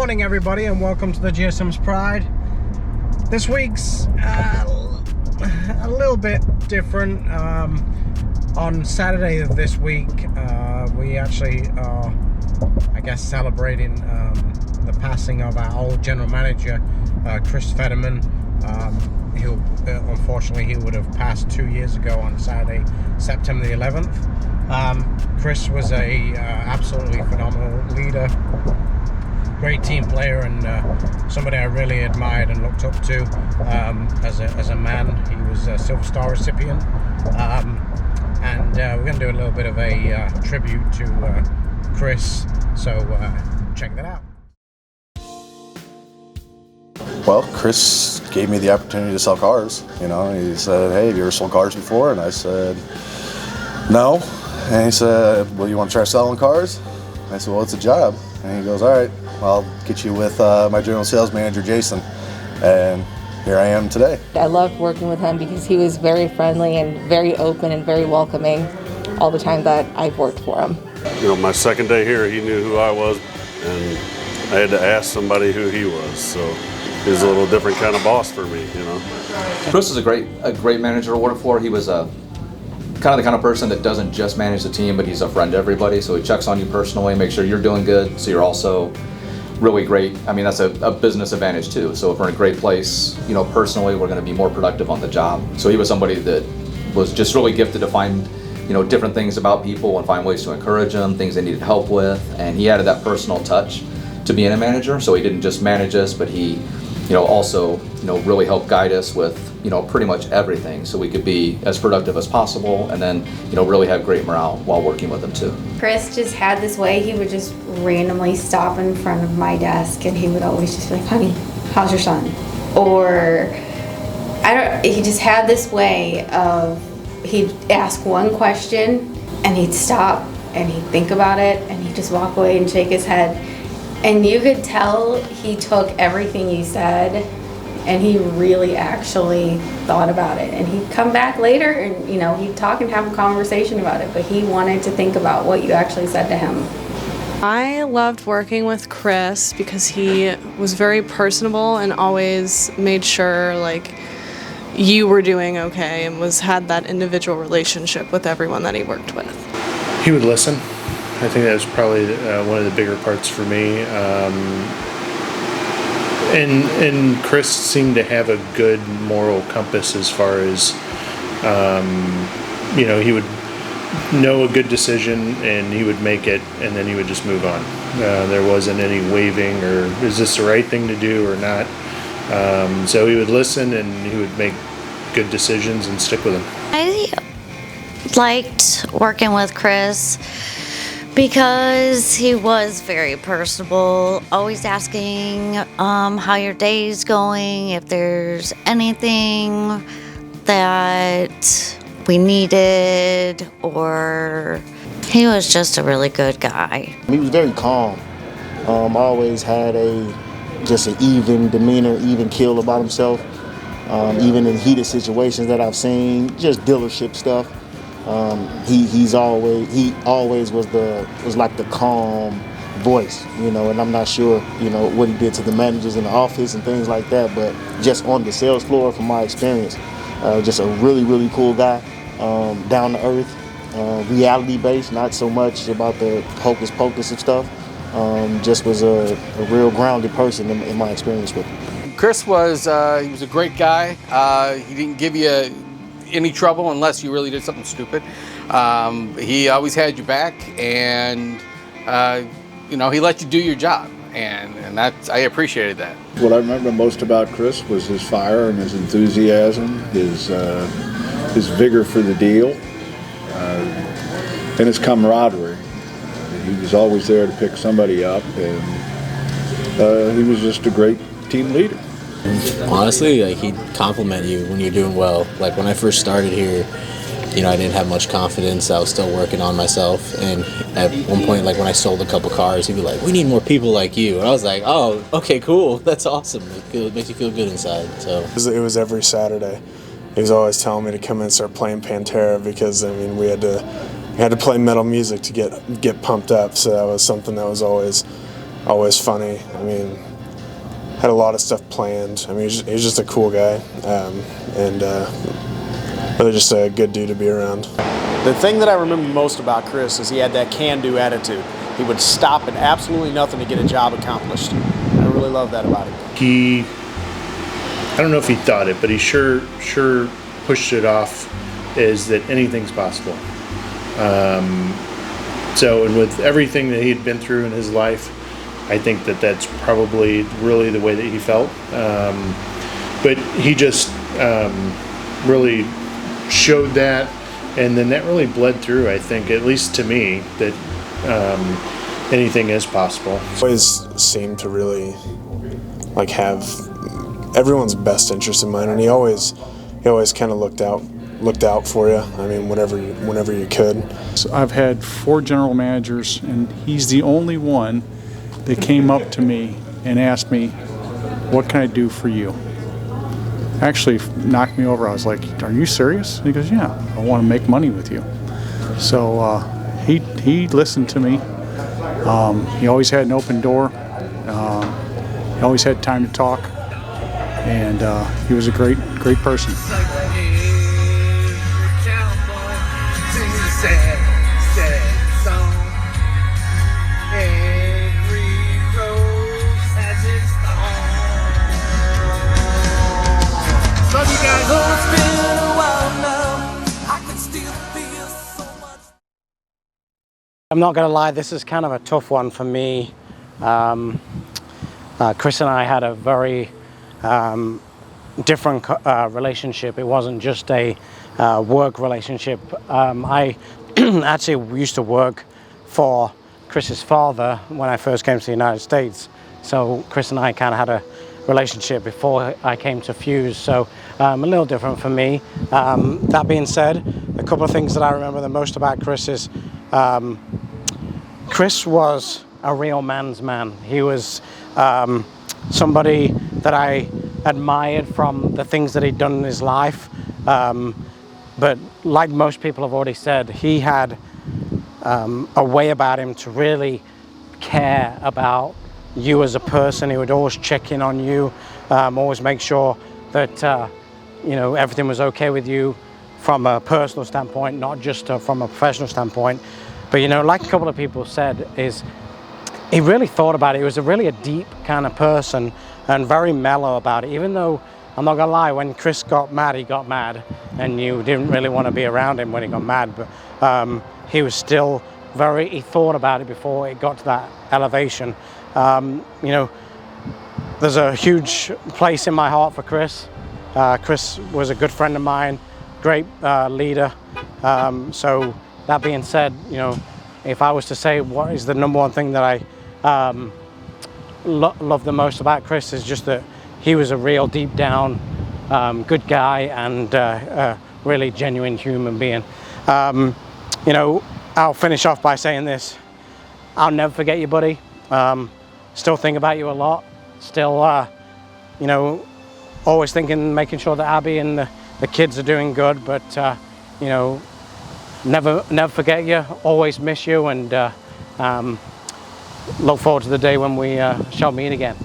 morning, everybody, and welcome to the GSM's Pride. This week's a little bit different. On Saturday of this week, we actually are, I guess, celebrating the passing of our old general manager, Chris Federmann. Unfortunately, he would have passed 2 years ago on Saturday, September the 11th. Chris was a absolutely phenomenal leader, great team player, and somebody I really admired and looked up to as a man. He was a Silver Star recipient, and we're going to do a little bit of a tribute to Chris, so check that out. Well, Chris gave me the opportunity to sell cars. You know, he said, "Hey, have you ever sold cars before?" And I said, "No." And he said, "Well, you want to try selling cars?" I said, "Well, it's a job." And he goes, "All right, I'll get you with my general sales manager, Jason." And here I am today. I loved working with him because he was very friendly and very open and very welcoming all the time that I've worked for him. You know, my second day here, he knew who I was, and I had to ask somebody who he was. So he was a little different kind of boss for me, you know. Chris is a great manager to work for. He was the kind of person that doesn't just manage the team, but he's a friend to everybody. So he checks on you personally, make sure you're doing good, so you're also really great. I mean, that's a business advantage too. So if we're in a great place, you know, personally, we're going to be more productive on the job. So he was somebody that was just really gifted to find, you know, different things about people and find ways to encourage them, things they needed help with, and he added that personal touch to being a manager. So he didn't just manage us, but he, you know, also, you know, really helped guide us with, you know, pretty much everything, so we could be as productive as possible, and then, you know, really have great morale while working with them too. Chris just had this way. He would just randomly stop in front of my desk, and he would always just be like, "Honey, how's your son?" Or he just had this way of, he'd ask one question and he'd stop and he'd think about it and he'd just walk away and shake his head. And you could tell he took everything you said and he really actually thought about it. And he'd come back later and, you know, he'd talk and have a conversation about it, but he wanted to think about what you actually said to him. I loved working with Chris because he was very personable and always made sure, like, you were doing okay and had that individual relationship with everyone that he worked with. He would listen. I think that was probably one of the bigger parts for me. And Chris seemed to have a good moral compass as far as, you know, he would know a good decision and he would make it and then he would just move on. There wasn't any wavering or is this the right thing to do or not. So he would listen and he would make good decisions and stick with them. I liked working with Chris because he was very personable, always asking how your day's going, if there's anything that we needed, or he was just a really good guy. He was very calm. Always had just an even demeanor, even keel about himself. Even in heated situations that I've seen, just dealership stuff. He always was like the calm voice, you know, and I'm not sure, you know, what he did to the managers in the office and things like that, but just on the sales floor, from my experience, just a really, really cool guy, down to earth, reality based, not so much about the hocus pocus of stuff. Just was a real grounded person in my experience with him. Chris was he was a great guy. He didn't give you any trouble unless you really did something stupid. He always had your back, and you know, he let you do your job, and I appreciated that. What I remember most about Chris was his fire and his enthusiasm, his vigor for the deal, and his camaraderie. He was always there to pick somebody up, and he was just a great team leader. Honestly, like, he'd compliment you when you're doing well. Like, when I first started here, you know, I didn't have much confidence. I was still working on myself, and at one point, like, when I sold a couple cars, he'd be like, "We need more people like you." And I was like, "Oh, okay, cool. That's awesome. It makes you feel good inside." So it was every Saturday. He was always telling me to come in and start playing Pantera because, I mean, we had to play metal music to get pumped up. So that was something that was always always funny. I mean, had a lot of stuff planned. I mean, he was just a cool guy, and really just a good dude to be around. The thing that I remember most about Chris is he had that can-do attitude. He would stop at absolutely nothing to get a job accomplished. I really love that about him. I don't know if he thought it, but he sure pushed it off as that anything's possible. So, and with everything that he'd been through in his life, I think that that's probably really the way that he felt. But he just really showed that, and then that really bled through, I think, at least to me, that anything is possible. Always seemed to really like have everyone's best interest in mind, and he always kind of looked out for you. I mean, whenever you could. So I've had 4 general managers, and he's the only one that came up to me and asked me, "What can I do for you?" Actually knocked me over. I was like, "Are you serious?" And he goes, "Yeah, I want to make money with you." So he listened to me. He always had an open door. He always had time to talk, and he was a great person. I'm not going to lie, this is kind of a tough one for me. Chris and I had a very different relationship. It wasn't just a work relationship. I actually used to work for Chris's father when I first came to the United States. So Chris and I kind of had a relationship before I came to Fuse. So a little different for me. That being said, a couple of things that I remember the most about Chris is Chris was a real man's man. He was somebody that I admired from the things that he'd done in his life. But like most people have already said, he had a way about him to really care about you as a person. He would always check in on you, always make sure that everything was okay with you from a personal standpoint, not just from a professional standpoint. But like a couple of people said, is he really thought about it. He was really a deep kind of person and very mellow about it. Even though, I'm not gonna lie, when Chris got mad, he got mad, and you didn't really want to be around him when he got mad. But he was still he thought about it before it got to that elevation. There's a huge place in my heart for Chris. Chris was a good friend of mine, great leader. So that being said, if I was to say what is the number one thing that I love the most about Chris, is just that he was a real deep down good guy and a really genuine human being. I'll finish off by saying this. I'll never forget you, buddy. Still think about you a lot. Still, always thinking, making sure that Abby and the kids are doing good. But, never forget you. Always miss you, and look forward to the day when we shall meet again.